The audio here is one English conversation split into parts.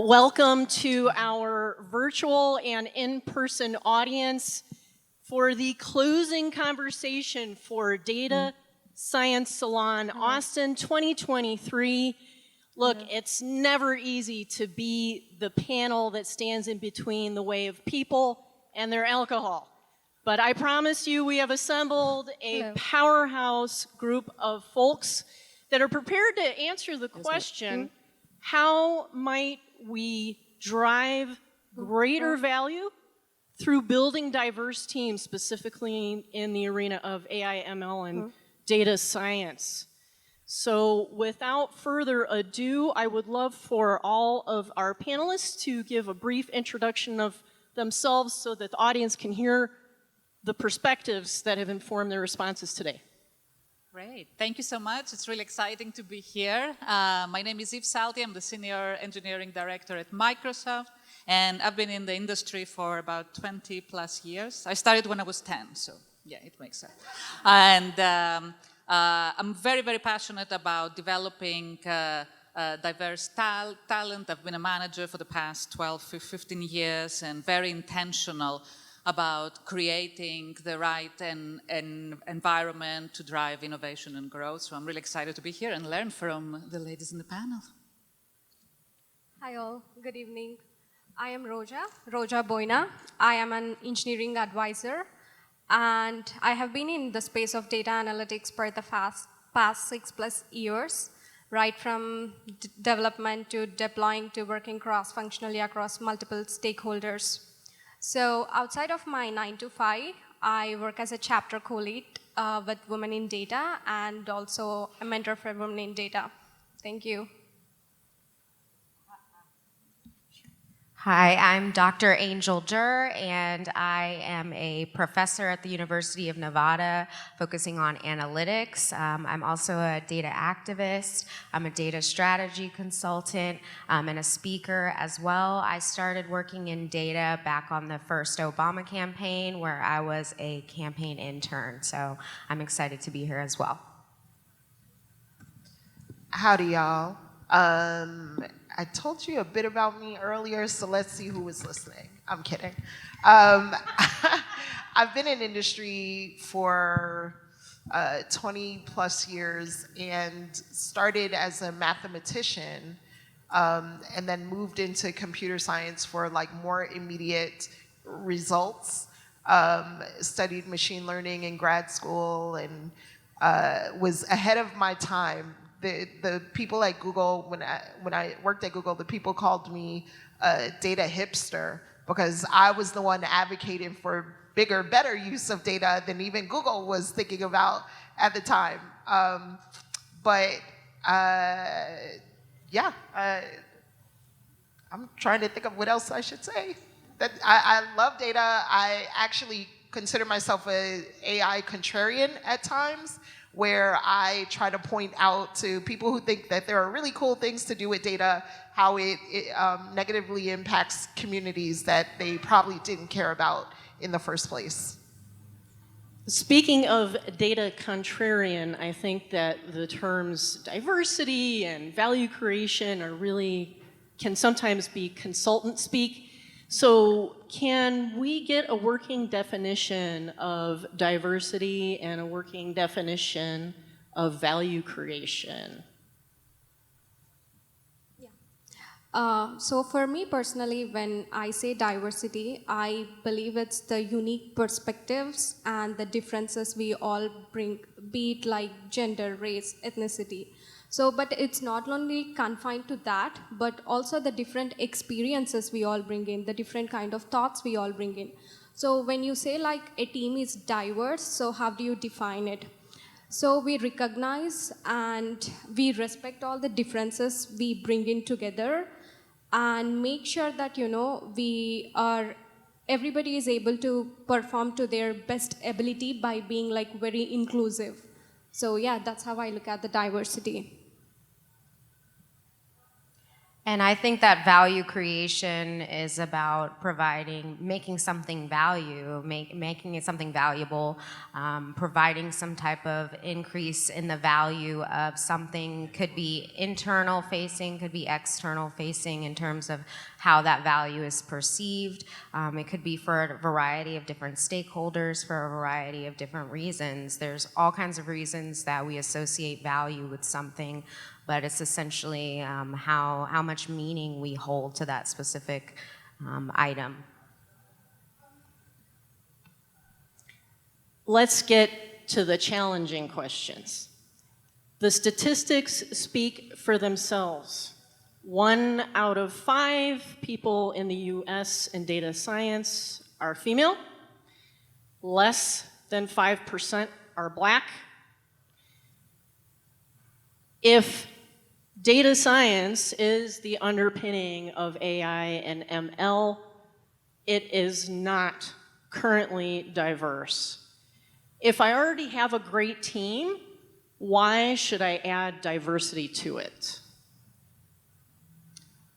Welcome to our virtual and in-person audience for the closing conversation for Data Science Salon Austin 2023. Look, it's never easy to be the panel that stands in between the way of people and their alcohol. But I promise you, we have assembled a powerhouse group of folks that are prepared to answer the question, how might we drive greater value through building diverse teams, specifically in the arena of AI, ML, and data science. So without further ado, I would love for all of our panelists to give a brief introduction of themselves so that the audience can hear the perspectives that have informed their responses today. Great. Thank you so much. It's really exciting to be here. My name is Psalti. I'm the Senior Engineering Director at Microsoft, and I've been in the industry for about 20 plus years. I started when I was 10, so yeah, it makes sense. And I'm very, very passionate about developing diverse talent. I've been a manager for the past 12, 15 years and very intentional about creating the right environment to drive innovation and growth. So I'm really excited to be here and learn from the ladies in the panel. Hi all, good evening. I am Roja Boina. I am an engineering advisor, and I have been in the space of data analytics for the past 6+ years, right from development to deploying to working cross-functionally across multiple stakeholders. So outside of my 9 to 5, I work as a chapter co-lead with Women in Data and also a mentor for Women in Data. Thank you. Hi, I'm Dr. Angel Durr, and I am a professor at the University of Nevada focusing on analytics. I'm also a data activist. I'm a data strategy consultant and a speaker as well. I started working in data back on the first Obama campaign where I was a campaign intern, so I'm excited to be here as well. Howdy, y'all. I told you a bit about me earlier, so let's see who was listening. I'm kidding. I've been in industry for 20 plus years and started as a mathematician and then moved into computer science for like more immediate results. Studied machine learning in grad school and was ahead of my time. The people at Google, when I worked at Google, the people called me a data hipster because I was the one advocating for bigger, better use of data than even Google was thinking about at the time. I'm trying to think of what else I should say. That I love data. I actually consider myself an AI contrarian at times, where I try to point out to people who think that there are really cool things to do with data, how it negatively impacts communities that they probably didn't care about in the first place. Speaking of data contrarian, I think that the terms diversity and value creation are really, can sometimes be consultant speak. So can we get a working definition of diversity and a working definition of value creation? Yeah. So for me personally, when I say diversity, I believe it's the unique perspectives and the differences we all bring, be it like gender, race, ethnicity. So, but it's not only confined to that, but also the different experiences we all bring in, the different kind of thoughts we all bring in. So when you say like a team is diverse, so how do you define it? So we recognize and we respect all the differences we bring in together and make sure that, you know, everybody is able to perform to their best ability by being like very inclusive. So yeah, that's how I look at the diversity. And I think that value creation is about making something making it something valuable, providing some type of increase in the value of something. Could be internal facing, could be external facing in terms of how that value is perceived. It could be for a variety of different stakeholders for a variety of different reasons. There's all kinds of reasons that we associate value with something, but it's essentially how much meaning we hold to that specific item. Let's get to the challenging questions. The statistics speak for themselves. 1 out of 5 people in the US in data science are female. Less than 5% are Black. If data science is the underpinning of AI and ML, it is not currently diverse. If I already have a great team, why should I add diversity to it?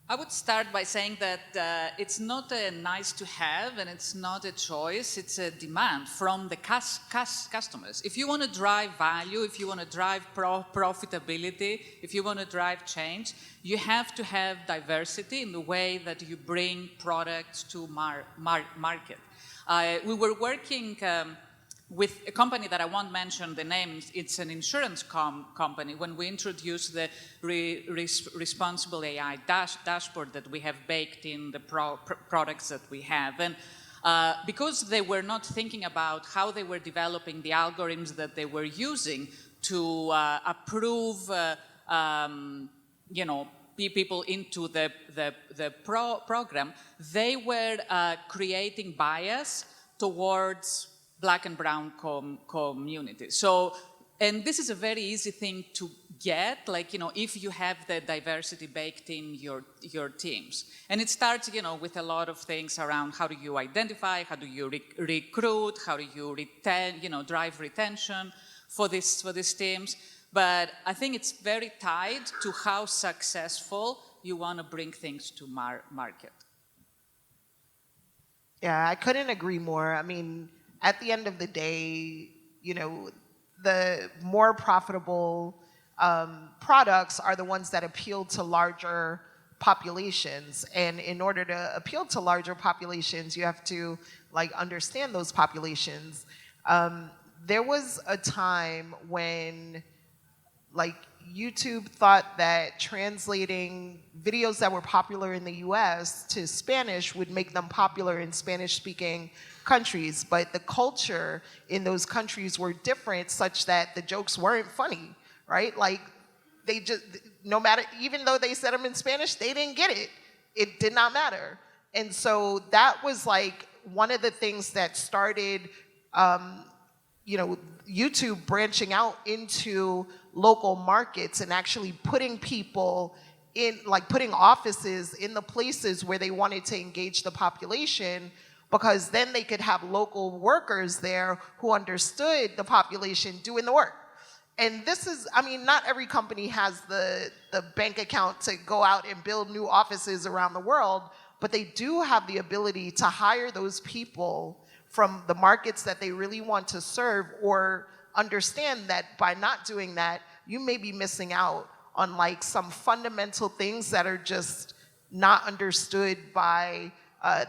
I would start by saying that it's not a nice to have and it's not a choice, it's a demand from the customers. If you want to drive value, if you want to drive profitability, if you want to drive change, you have to have diversity in the way that you bring products to market. We were working with a company that I won't mention the name. It's an insurance company. When we introduced the responsible AI dashboard that we have baked in the products that we have, and because they were not thinking about how they were developing the algorithms that they were using to approve, people into the program, they were creating bias towards Black and brown community. So, and this is a very easy thing to get, if you have the diversity baked in your teams. And it starts, with a lot of things around how do you identify, how do you recruit, how do you drive retention for these teams. But I think it's very tied to how successful you want to bring things to market. Yeah, I couldn't agree more. I mean, at the end of the day, the more profitable products are the ones that appeal to larger populations. And in order to appeal to larger populations, you have to understand those populations. There was a time when YouTube thought that translating videos that were popular in the US to Spanish would make them popular in Spanish-speaking countries, but the culture in those countries were different such that the jokes weren't funny, right? They just, no matter, even though they said them in Spanish, they didn't get it. It did not matter. And so that was one of the things that started, YouTube branching out into local markets and actually putting people in, putting offices in the places where they wanted to engage the population, because then they could have local workers there who understood the population doing the work. And this is, not every company has the bank account to go out and build new offices around the world, but they do have the ability to hire those people from the markets that they really want to serve, or understand that by not doing that, you may be missing out on some fundamental things that are just not understood by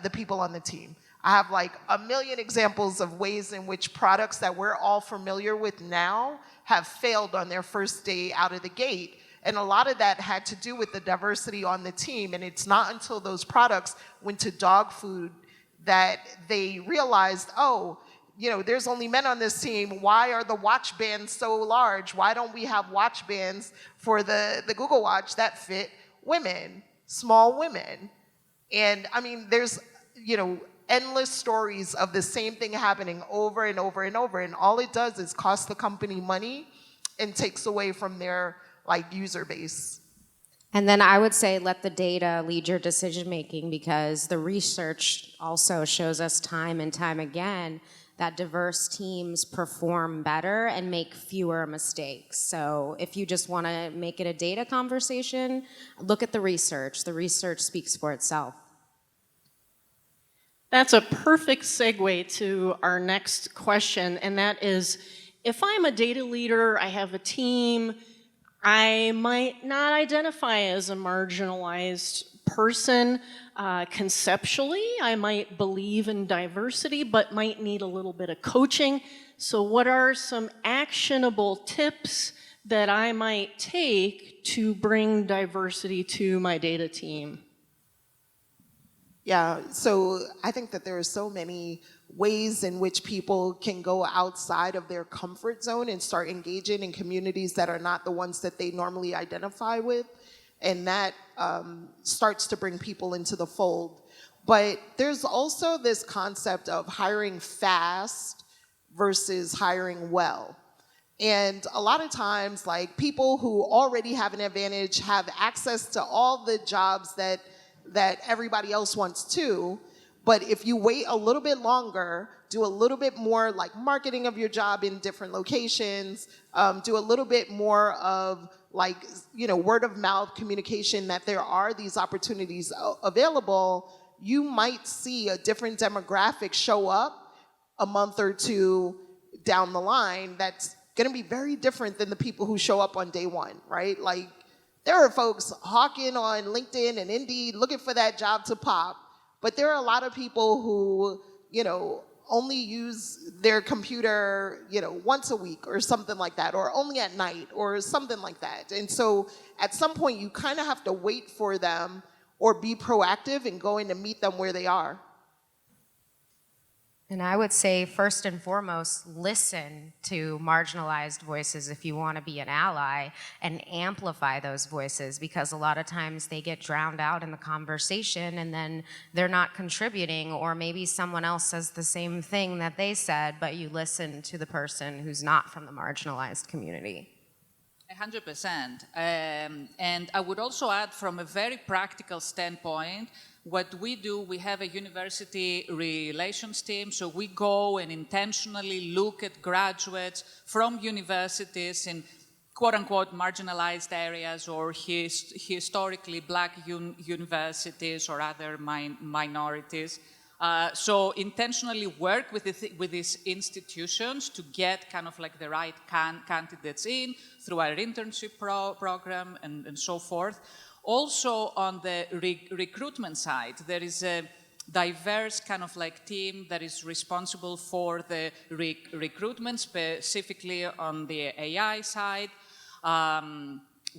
the people on the team. I have a million examples of ways in which products that we're all familiar with now have failed on their first day out of the gate. And a lot of that had to do with the diversity on the team. And it's not until those products went to dog food that they realized, there's only men on this team. Why are the watch bands so large? Why don't we have watch bands for the Google Watch that fit women, small women? And there's, endless stories of the same thing happening over and over and over. And all it does is cost the company money and takes away from their user base. And then I would say let the data lead your decision making, because the research also shows us time and time again that diverse teams perform better and make fewer mistakes. So if you just want to make it a data conversation, look at the research. The research speaks for itself. That's a perfect segue to our next question, and that is, if I'm a data leader, I have a team, I might not identify as a marginalized person. Conceptually, I might believe in diversity, but might need a little bit of coaching. So what are some actionable tips that I might take to bring diversity to my data team? Yeah, so I think that there are so many ways in which people can go outside of their comfort zone and start engaging in communities that are not the ones that they normally identify with. And that starts to bring people into the fold. But there's also this concept of hiring fast versus hiring well. And a lot of times, like, people who already have an advantage have access to all the jobs that everybody else wants too. But if you wait a little bit longer, do a little bit more like marketing of your job in different locations, do a little bit more of like, word of mouth communication that there are these opportunities available, you might see a different demographic show up a month or two down the line that's gonna be very different than the people who show up on day one, right? Like, there are folks hawking on LinkedIn and Indeed looking for that job to pop, but there are a lot of people who, only use their computer, once a week or something like that, or only at night or something like that. And so at some point you kind of have to wait for them or be proactive in going to meet them where they are. And I would say, first and foremost, listen to marginalized voices if you want to be an ally, and amplify those voices, because a lot of times they get drowned out in the conversation and then they're not contributing, or maybe someone else says the same thing that they said, but you listen to the person who's not from the marginalized community. 100%. And I would also add, from a very practical standpoint, what we do, we have a university relations team, so we go and intentionally look at graduates from universities in quote-unquote marginalized areas, or historically black universities or other minorities. So intentionally work with these institutions to get kind of like the right candidates in through our internship program and so forth. Also, on the recruitment side, there is a diverse kind of like team that is responsible for the recruitment, specifically on the AI side.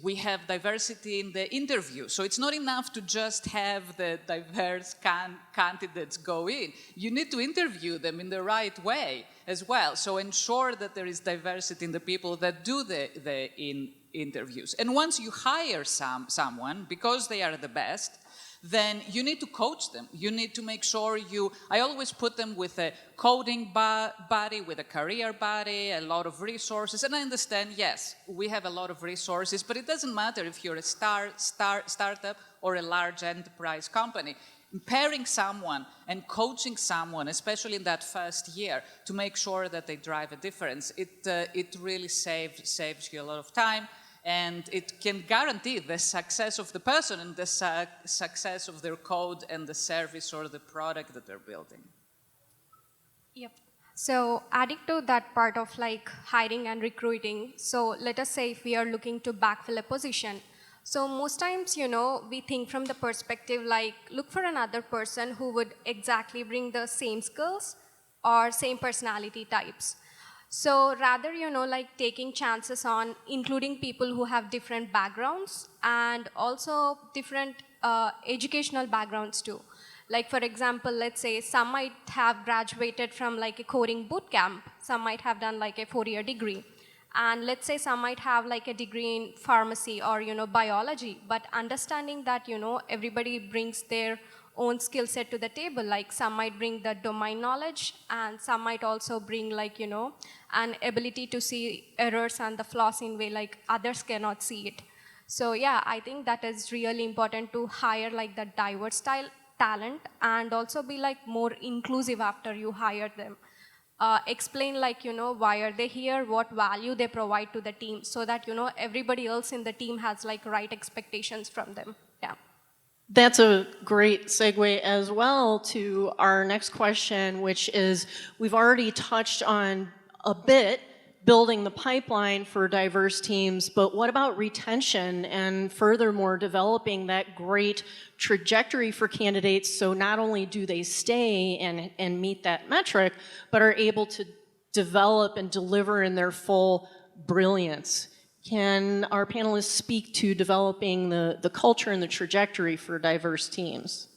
We have diversity in the interview. So it's not enough to just have the diverse candidates go in. You need to interview them in the right way as well. So ensure that there is diversity in the people that do the interviews. And once you hire someone, because they are the best, then you need to coach them. You need to make sure I always put them with a coding buddy, with a career buddy, a lot of resources. And I understand, yes, we have a lot of resources, but it doesn't matter if you're a startup or a large enterprise company. Pairing someone and coaching someone, especially in that first year, to make sure that they drive a difference, it really saves you a lot of time. And it can guarantee the success of the person and the success of their code and the service or the product that they're building. Yep. So adding to that part of like hiring and recruiting, so let us say if we are looking to backfill a position. So most times, we think from the perspective like, look for another person who would exactly bring the same skills or same personality types. So rather, like taking chances on including people who have different backgrounds and also different educational backgrounds too. Like for example, let's say some might have graduated from like a coding boot camp, some might have done like a 4-year degree. And let's say some might have like a degree in pharmacy or, biology, but understanding that, everybody brings their own skill set to the table. Like some might bring the domain knowledge and some might also bring like, an ability to see errors and the flaws in way like others cannot see it. So yeah, I think that is really important to hire like the diverse talent and also be like more inclusive after you hire them. explain like, why are they here, what value they provide to the team, so that, everybody else in the team has like right expectations from them. Yeah. That's a great segue as well to our next question, which is, we've already touched on a bit building the pipeline for diverse teams, but what about retention and furthermore developing that great trajectory for candidates so not only do they stay and meet that metric, but are able to develop and deliver in their full brilliance? Can our panelists speak to developing the culture and the trajectory for diverse teams?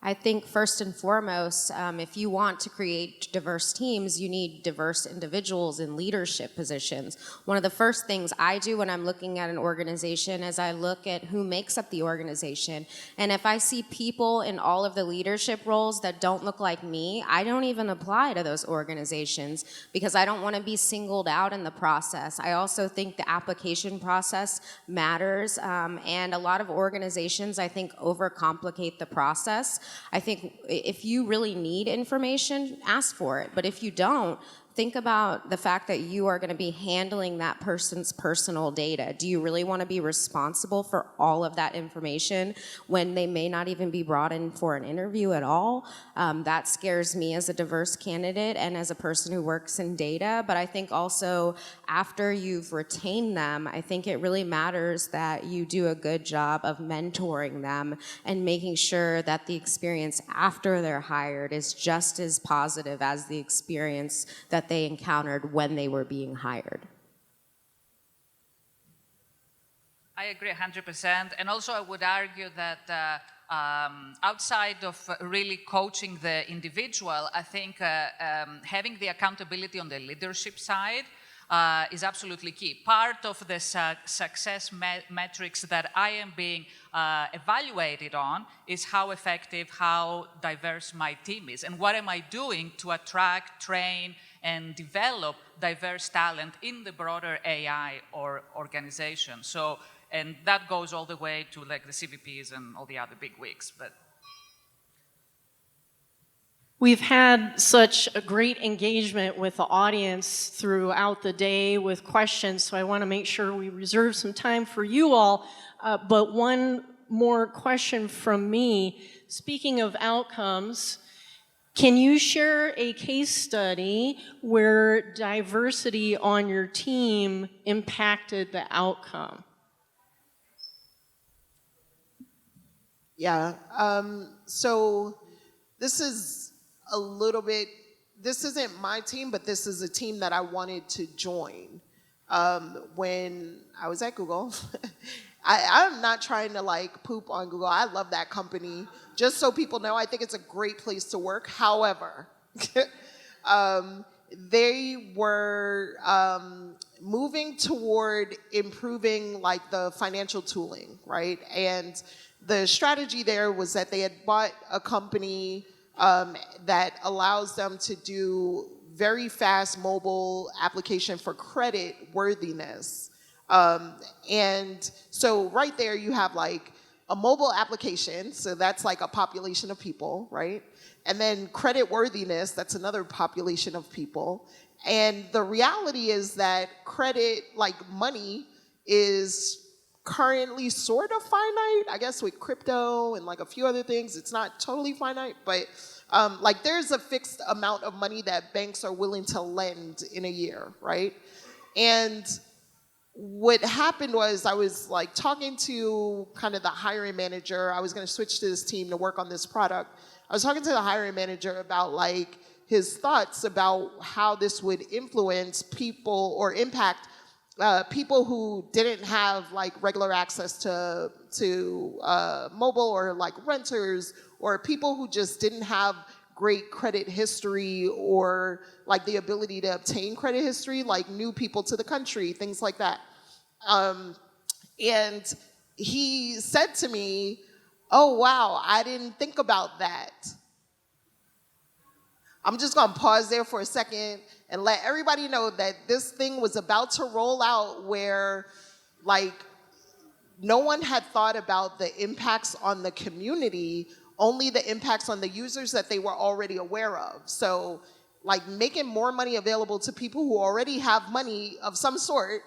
I think first and foremost, if you want to create diverse teams, you need diverse individuals in leadership positions. One of the first things I do when I'm looking at an organization is I look at who makes up the organization. And if I see people in all of the leadership roles that don't look like me, I don't even apply to those organizations because I don't want to be singled out in the process. I also think the application process matters, and a lot of organizations, I think, overcomplicate the process. I think if you really need information, ask for it. But if you don't, think about the fact that you are going to be handling that person's personal data. Do you really want to be responsible for all of that information when they may not even be brought in for an interview at all? That scares me as a diverse candidate and as a person who works in data. But I think also after you've retained them, I think it really matters that you do a good job of mentoring them and making sure that the experience after they're hired is just as positive as the experience that they encountered when they were being hired. I agree 100%. And also I would argue that outside of really coaching the individual, I think having the accountability on the leadership side is absolutely key. Part of the success metrics that I am being evaluated on is how effective, how diverse my team is, and what am I doing to attract, train, and develop diverse talent in the broader AI or organization. So, and that goes all the way to like the CVPs and all the other big wigs. But we've had such a great engagement with the audience throughout the day with questions, so I want to make sure we reserve some time for you all. But one more question from me. Speaking of outcomes, can you share a case study where diversity on your team impacted the outcome? Yeah. So this is a little bit, this isn't my team, but this is a team that I wanted to join. When I was at Google, I'm not trying to like poop on Google. I love that company. Just so people know, I think it's a great place to work. However, they were moving toward improving like the financial tooling, right? And the strategy there was that they had bought a company that allows them to do very fast mobile application for credit worthiness. And so right there you have like a mobile application, so that's like a population of people, right? And then credit worthiness, that's another population of people. And the reality is that credit, like money, is currently sort of finite, I guess with crypto and like a few other things. It's not totally finite, but like there's a fixed amount of money that banks are willing to lend in a year, right? And what happened was I was like talking to kind of the hiring manager. I was going to switch to this team to work on this product. I was talking to the hiring manager about like his thoughts about how this would influence people or impact people who didn't have like regular access to mobile, or like renters, or people who just didn't have great credit history or like the ability to obtain credit history, like new people to the country, things like that. And he said to me, "Oh wow, I didn't think about that." I'm just gonna pause there for a second and let everybody know that this thing was about to roll out where like no one had thought about the impacts on the community, only the impacts on the users that they were already aware of. So like making more money available to people who already have money of some sort,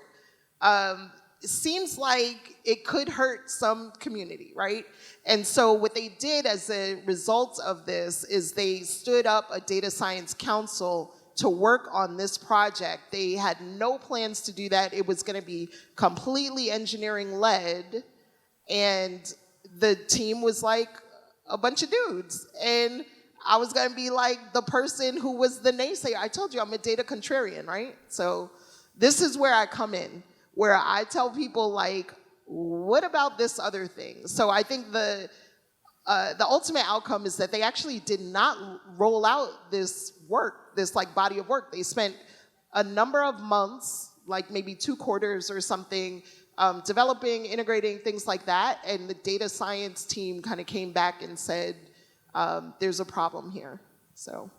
it seems like it could hurt some community, right? And so what they did as a result of this is they stood up a data science council to work on this project. They had no plans to do that. It was going to be completely engineering led, and the team was like a bunch of dudes. And I was going to be like the person who was the naysayer. I told you I'm a data contrarian, right? So this is where I come in, where I tell people, like, what about this other thing? So I think the ultimate outcome is that they actually did not roll out this work, this like body of work. They spent a number of months, like maybe 2 quarters or something, developing, integrating, things like that. And the data science team kind of came back and said, there's a problem here, so.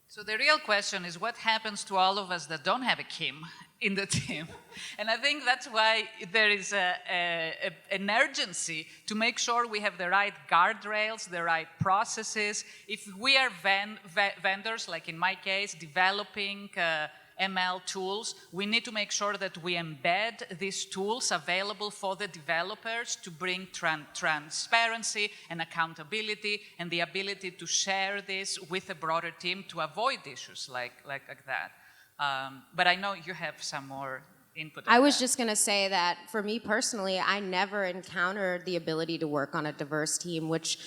So the real question is, what happens to all of us that don't have a Kim in the team? And I think that's why there is an urgency to make sure we have the right guardrails, the right processes. If we are vendors, like in my case, developing ML tools, we need to make sure that we embed these tools available for the developers to bring transparency and accountability and the ability to share this with a broader team to avoid issues like that. But I know you have some more input on I was that. just going to say that for me personally, I never encountered the ability to work on a diverse team, which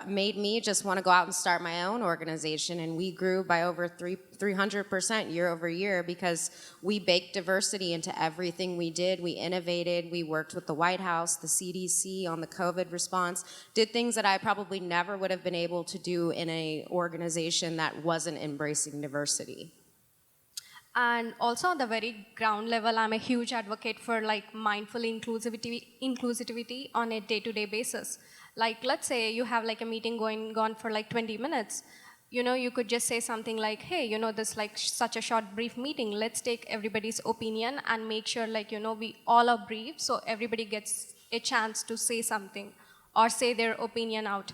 made me just want to go out and start my own organization. And we grew by over 300% year over year because we baked diversity into everything we did. We innovated. We worked with the White House, the CDC on the COVID response, did things that I probably never would have been able to do in an organization that wasn't embracing diversity. And also on the very ground level, I'm a huge advocate for like mindful inclusivity on a day-to-day basis. Like, let's say you have like a meeting going on for like 20 minutes. You know, you could just say something like, hey, you know, this like such a short brief meeting, let's take everybody's opinion and make sure like, you know, we all are brief so everybody gets a chance to say something or say their opinion out.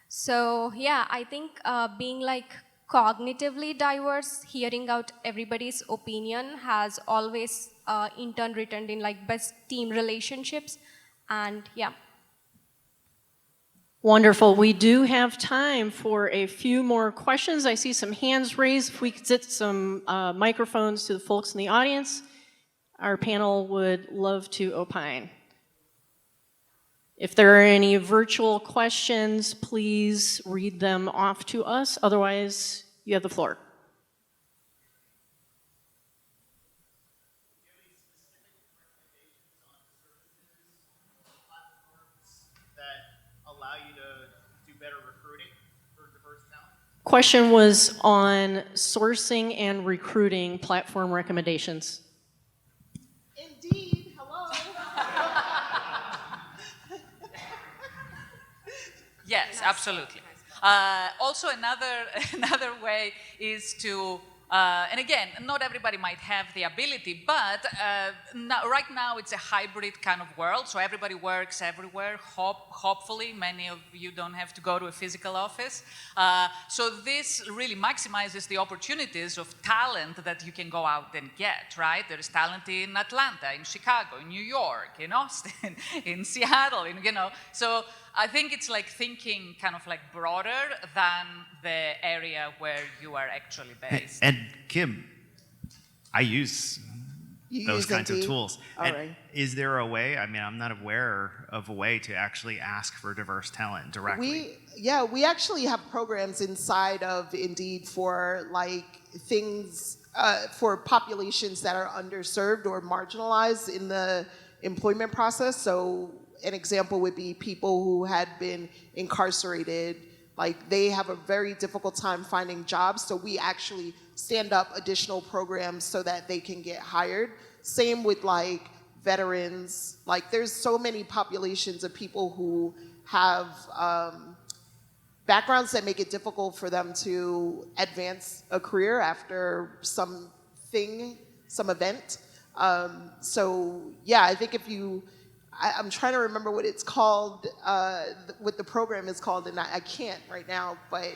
So yeah, I think being like cognitively diverse, hearing out everybody's opinion has always in turn returned in like best team relationships, and yeah. Wonderful. We do have time for a few more questions. I see some hands raised. If we could get some microphones to the folks in the audience, our panel would love to opine. If there are any virtual questions, please read them off to us. Otherwise, you have the floor. Question was on sourcing and recruiting platform recommendations. Indeed, hello. Yes, absolutely. Also, another way is to, and again, not everybody might have the ability, but right now it's a hybrid kind of world, so everybody works everywhere. Hopefully, many of you don't have to go to a physical office. So this really maximizes the opportunities of talent that you can go out and get, right? There is talent in Atlanta, in Chicago, in New York, in Austin, in Seattle, you know. So I think it's like thinking kind of like broader than the area where you are actually based. And Kim, I use those kinds of Indeed? tools. All And right. is there a way, I mean, I'm not aware of a way to actually ask for diverse talent directly. We actually have programs inside of Indeed for like things, for populations that are underserved or marginalized in the employment process. So an example would be people who had been incarcerated. Like, they have a very difficult time finding jobs, so we actually stand up additional programs so that they can get hired. Same with like veterans. Like, there's so many populations of people who have backgrounds that make it difficult for them to advance a career after some event. So yeah, I think if you, I'm trying to remember what it's called, what the program is called, and I can't right now, but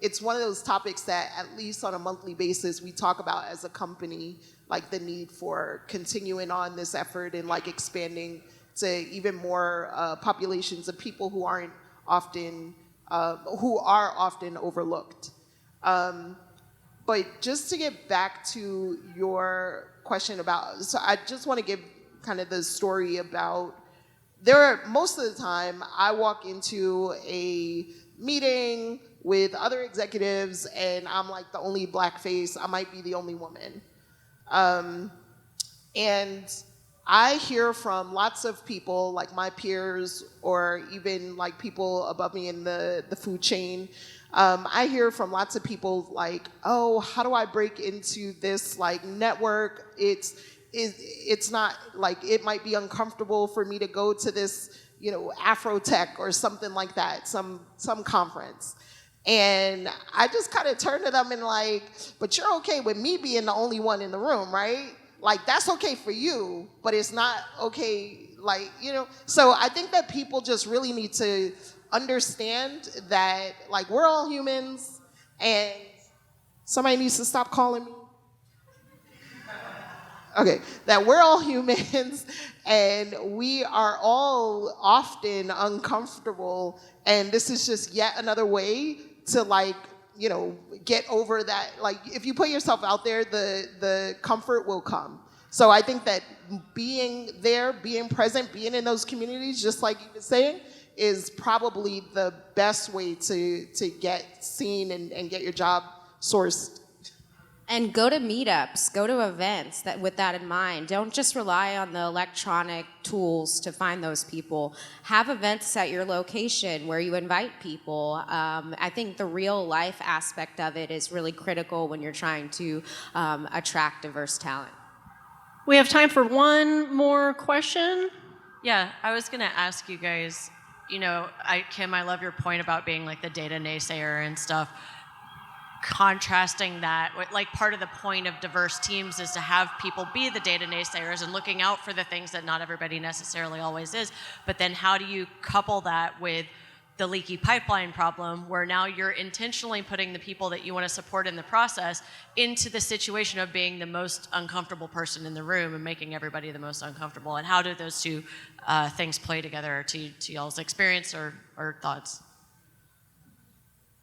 it's one of those topics that at least on a monthly basis we talk about as a company, like the need for continuing on this effort and like expanding to even more populations of people who are often overlooked. But just to get back to your question about, so I just want to give kind of the story about, most of the time I walk into a meeting with other executives and I'm like the only black face, I might be the only woman. And I hear from lots of people, like my peers, or even like people above me in the food chain. I hear from lots of people like, oh, how do I break into this like network? It's not like, it might be uncomfortable for me to go to this, Afrotech or something like that, some conference. And I just kind of turn to them and like, but you're okay with me being the only one in the room, right? Like, that's okay for you, but it's not okay, like, So I think that people just really need to understand that, like, we're all humans, and somebody needs to stop calling me. Okay, that we're all humans, and we are all often uncomfortable, and this is just yet another way to, like, get over that. Like, if you put yourself out there, the comfort will come. So I think that being there, being present, being in those communities, just like you were saying, is probably the best way to get seen and get your job sourced. And go to meetups, go to events with that in mind. Don't just rely on the electronic tools to find those people. Have events at your location where you invite people. I think the real life aspect of it is really critical when you're trying to attract diverse talent. We have time for one more question. Yeah, I was going to ask you guys, Kim, I love your point about being like the data naysayer and stuff. Contrasting that with, like, part of the point of diverse teams is to have people be the data naysayers and looking out for the things that not everybody necessarily always is. But then how do you couple that with the leaky pipeline problem, where now you're intentionally putting the people that you want to support in the process into the situation of being the most uncomfortable person in the room and making everybody the most uncomfortable? And how do those two things play together to y'all's experience or thoughts?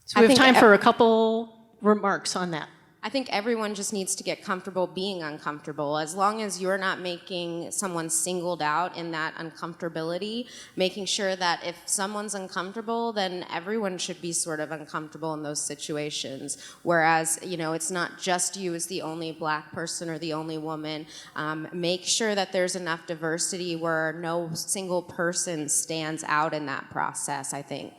So we have time for a couple remarks on that. I think everyone just needs to get comfortable being uncomfortable. As long as you're not making someone singled out in that uncomfortability, making sure that if someone's uncomfortable, then everyone should be sort of uncomfortable in those situations. Whereas, it's not just you as the only black person or the only woman. Make sure that there's enough diversity where no single person stands out in that process, I think.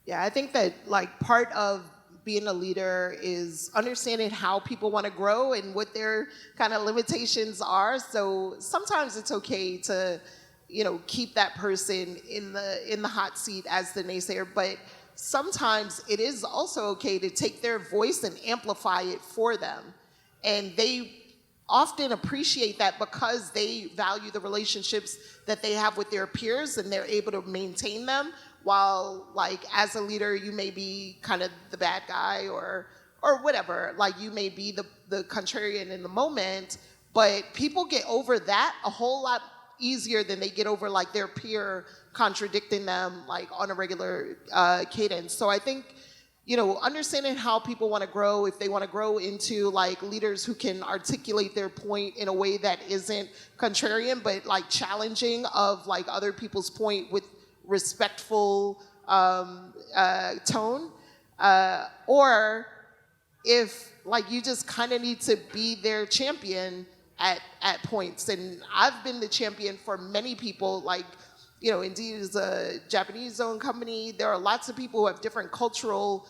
Yeah, I think that, like, part of being a leader is understanding how people want to grow and what their kind of limitations are. So sometimes it's okay to, keep that person in the hot seat as the naysayer, but sometimes it is also okay to take their voice and amplify it for them. And they often appreciate that because they value the relationships that they have with their peers and they're able to maintain them. While, like, as a leader, you may be kind of the bad guy or whatever. Like, you may be the contrarian in the moment, but people get over that a whole lot easier than they get over, like, their peer contradicting them, like, on a regular cadence. So I think, understanding how people want to grow, if they want to grow into, like, leaders who can articulate their point in a way that isn't contrarian, but, like, challenging of, like, other people's point with respectful tone, or if, like, you just kind of need to be their champion at points. And I've been the champion for many people, like, Indeed is a Japanese-owned company. There are lots of people who have different cultural,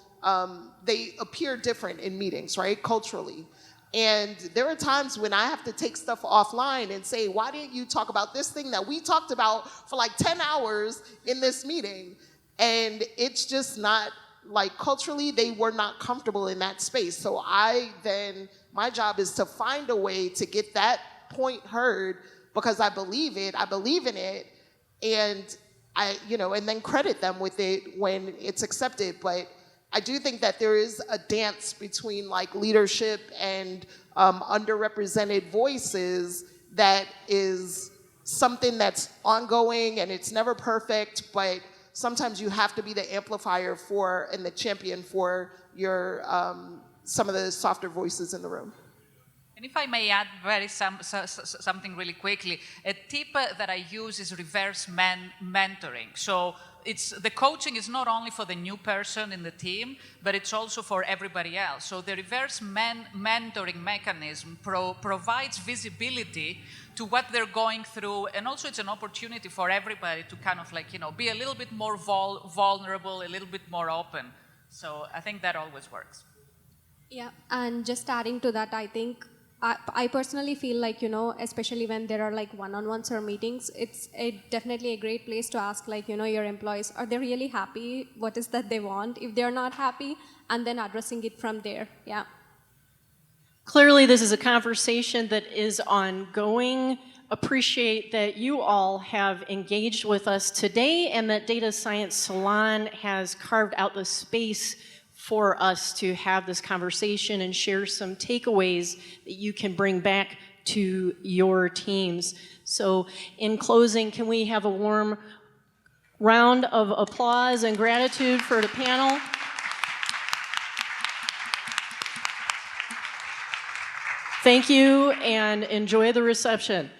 they appear different in meetings, right, culturally. And there are times when I have to take stuff offline and say, why didn't you talk about this thing that we talked about for like 10 hours in this meeting? And it's just not, like, culturally, they were not comfortable in that space. So my job is to find a way to get that point heard because I believe in it, and and then credit them with it when it's accepted. But I do think that there is a dance between like leadership and underrepresented voices that is something that's ongoing, and it's never perfect, but sometimes you have to be the amplifier for and the champion for your some of the softer voices in the room. And if I may add something really quickly, a tip that I use is reverse mentoring. So the coaching is not only for the new person in the team, but it's also for everybody else. So the reverse mentoring mechanism provides visibility to what they're going through, and also it's an opportunity for everybody to kind of like, you know, be a little bit more vulnerable, a little bit more open. So I think that always works. Yeah, and just adding to that, I think I personally feel like, you know, especially when there are like one-on-ones or meetings, it's definitely a great place to ask, like, you know, your employees, are they really happy? What is that they want? If they're not happy, and then addressing it from there, yeah. Clearly, this is a conversation that is ongoing. Appreciate that you all have engaged with us today and that Data Science Salon has carved out the space for us to have this conversation and share some takeaways that you can bring back to your teams. So in closing, can we have a warm round of applause and gratitude for the panel? Thank you and enjoy the reception.